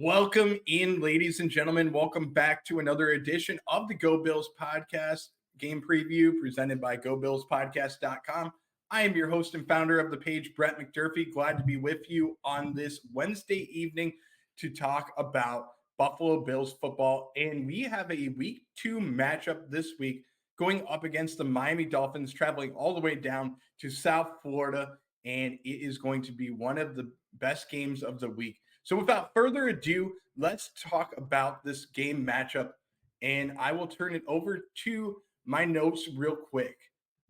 Welcome in, ladies and gentlemen. Welcome back to another edition of the Go Bills podcast game preview presented by GoBillsPodcast.com. I am your host and founder of the page, Brett McDurphy. Glad to be with you on this Wednesday evening to talk about Buffalo Bills football. And we have a week 2 matchup this week going up against the Miami Dolphins, traveling all the way down to South Florida. And it is going to be one of the best games of the week. So without further ado, let's talk about this game matchup, and I will turn it over to my notes real quick.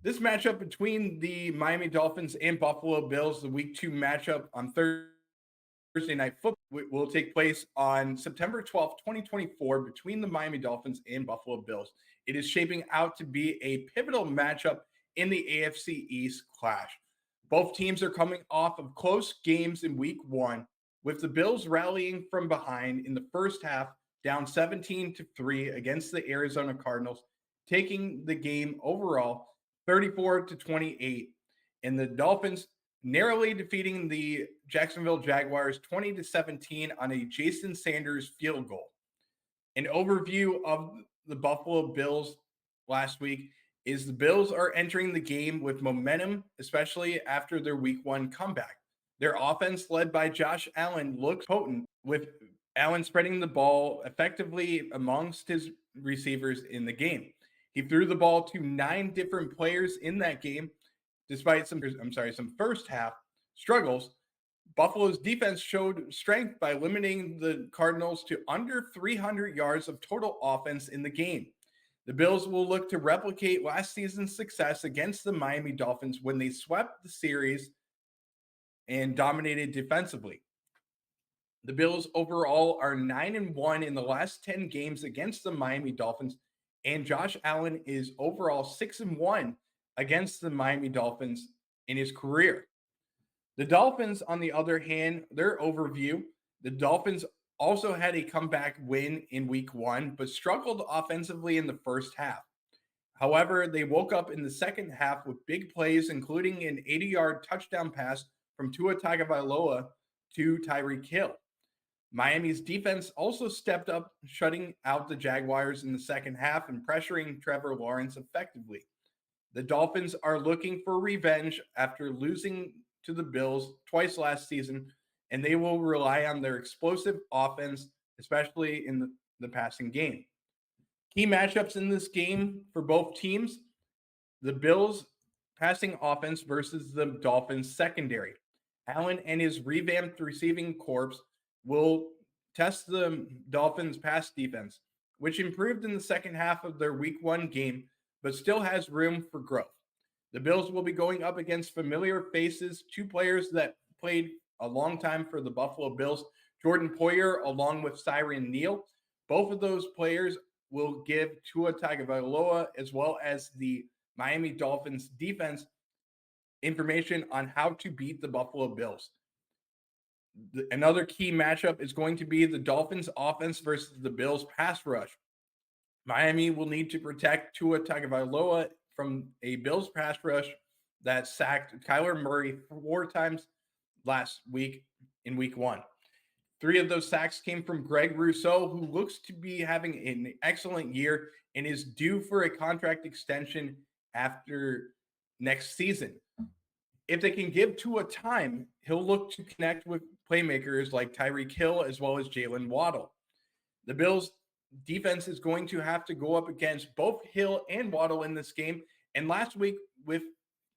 This matchup between the Miami Dolphins and Buffalo Bills, the Week 2 matchup on Thursday Night Football, will take place on September 12th, 2024, between the Miami Dolphins and Buffalo Bills. It is shaping out to be a pivotal matchup in the AFC East clash. Both teams are coming off of close games in Week 1, with the Bills rallying from behind in the first half, down 17-3 against the Arizona Cardinals, taking the game overall 34-28, and the Dolphins narrowly defeating the Jacksonville Jaguars 20-17 on a Jason Sanders field goal. An overview of the Buffalo Bills last week is the Bills are entering the game with momentum, especially after their Week 1 comeback. Their offense, led by Josh Allen, looks potent, with Allen spreading the ball effectively amongst his receivers in the game. He threw the ball to 9 different players in that game, despite some first half struggles. Buffalo's defense showed strength by limiting the Cardinals to under 300 yards of total offense in the game. The Bills will look to replicate last season's success against the Miami Dolphins when they swept the series and dominated defensively. The Bills overall are 9-1 in the last 10 games against the Miami Dolphins, and Josh Allen is overall 6-1 against the Miami Dolphins in his career. The Dolphins, on the other hand, their overview, the Dolphins also had a comeback win in Week 1, but struggled offensively in the first half. However, they woke up in the second half with big plays, including an 80-yard touchdown pass from Tua Tagovailoa to Tyreek Hill. Miami's defense also stepped up, shutting out the Jaguars in the second half and pressuring Trevor Lawrence effectively. The Dolphins are looking for revenge after losing to the Bills twice last season, and they will rely on their explosive offense, especially in the passing game. Key matchups in this game for both teams: the Bills' passing offense versus the Dolphins' secondary. Allen and his revamped receiving corps will test the Dolphins' pass defense, which improved in the second half of their Week 1 game, but still has room for growth. The Bills will be going up against familiar faces, 2 players that played a long time for the Buffalo Bills, Jordan Poyer along with Siran Neal. Both of those players will give Tua Tagovailoa, as well as the Miami Dolphins defense, information on how to beat the Buffalo Bills. Another key matchup is going to be the Dolphins offense versus the Bills pass rush. Miami will need to protect Tua Tagovailoa from a Bills pass rush that sacked Kyler Murray 4 times last week in Week 1. 3 of those sacks came from Greg Rousseau, who looks to be having an excellent year and is due for a contract extension after next season. If they can give Tua time, he'll look to connect with playmakers like Tyreek Hill as well as Jalen Waddle. The Bills' defense is going to have to go up against both Hill and Waddle in this game. And last week with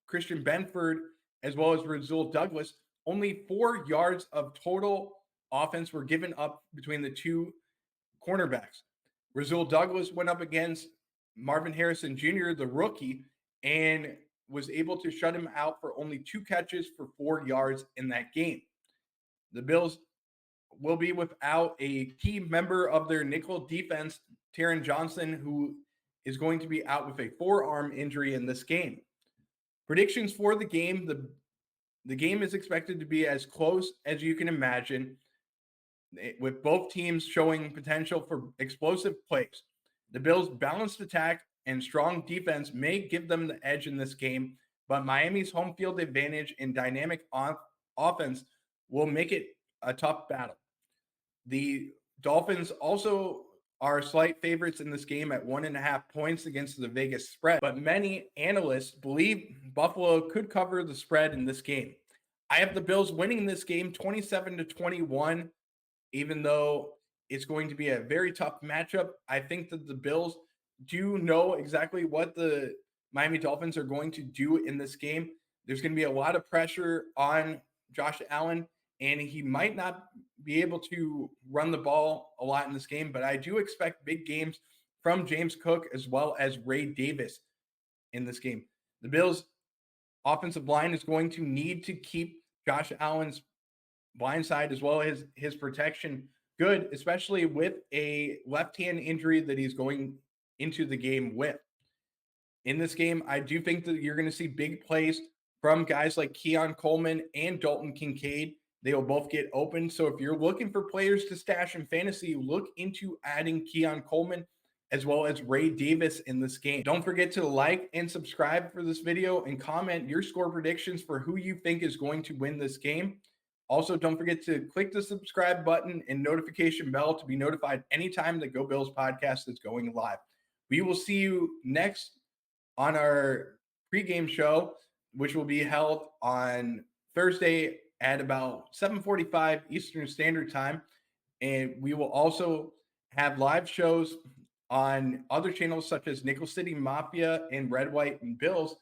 Christian Benford as well as Rasul Douglas, only 4 yards of total offense were given up between the 2 cornerbacks. Rasul Douglas went up against Marvin Harrison Jr., the rookie, and was able to shut him out for only 2 catches for 4 yards in that game. The Bills will be without a key member of their nickel defense, Taron Johnson, who is going to be out with a forearm injury in this game. Predictions for the game: the game is expected to be as close as you can imagine, with both teams showing potential for explosive plays. The Bills' balanced attack and strong defense may give them the edge in this game, but Miami's home field advantage and dynamic offense will make it a tough battle. The Dolphins also are slight favorites in this game at 1.5 points against the Vegas spread, but many analysts believe Buffalo could cover the spread in this game. I have the Bills winning this game 27-21, even though it's going to be a very tough matchup. I think that the Bills do know exactly what the Miami Dolphins are going to do in this game. There's going to be a lot of pressure on Josh Allen, and he might not be able to run the ball a lot in this game, but I do expect big games from James Cook as well as Ray Davis in this game. The Bills' offensive line is going to need to keep Josh Allen's blindside as well as his protection good, especially with a left hand injury that he's going into the game with. In this game, I do think that you're going to see big plays from guys like Keon Coleman and Dalton Kincaid. They will both get open. So if you're looking for players to stash in fantasy, look into adding Keon Coleman as well as Ray Davis in this game. Don't forget to like and subscribe for this video and comment your score predictions for who you think is going to win this game. Also, don't forget to click the subscribe button and notification bell to be notified anytime the Go Bills podcast is going live. We will see you next on our pregame show, which will be held on Thursday at about 7:45 Eastern Standard Time. And we will also have live shows on other channels such as Nickel City Mafia and Red, White, and Bills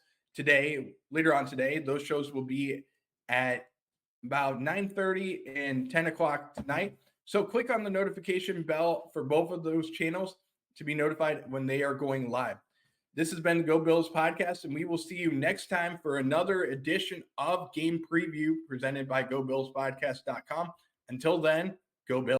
later on today. Those shows will be at about 9:30 and 10 o'clock tonight. So click on the notification bell for both of those channels to be notified when they are going live. This has been the Go Bills podcast, and we will see you next time for another edition of Game Preview presented by GoBillsPodcast.com. Until then, Go Bills.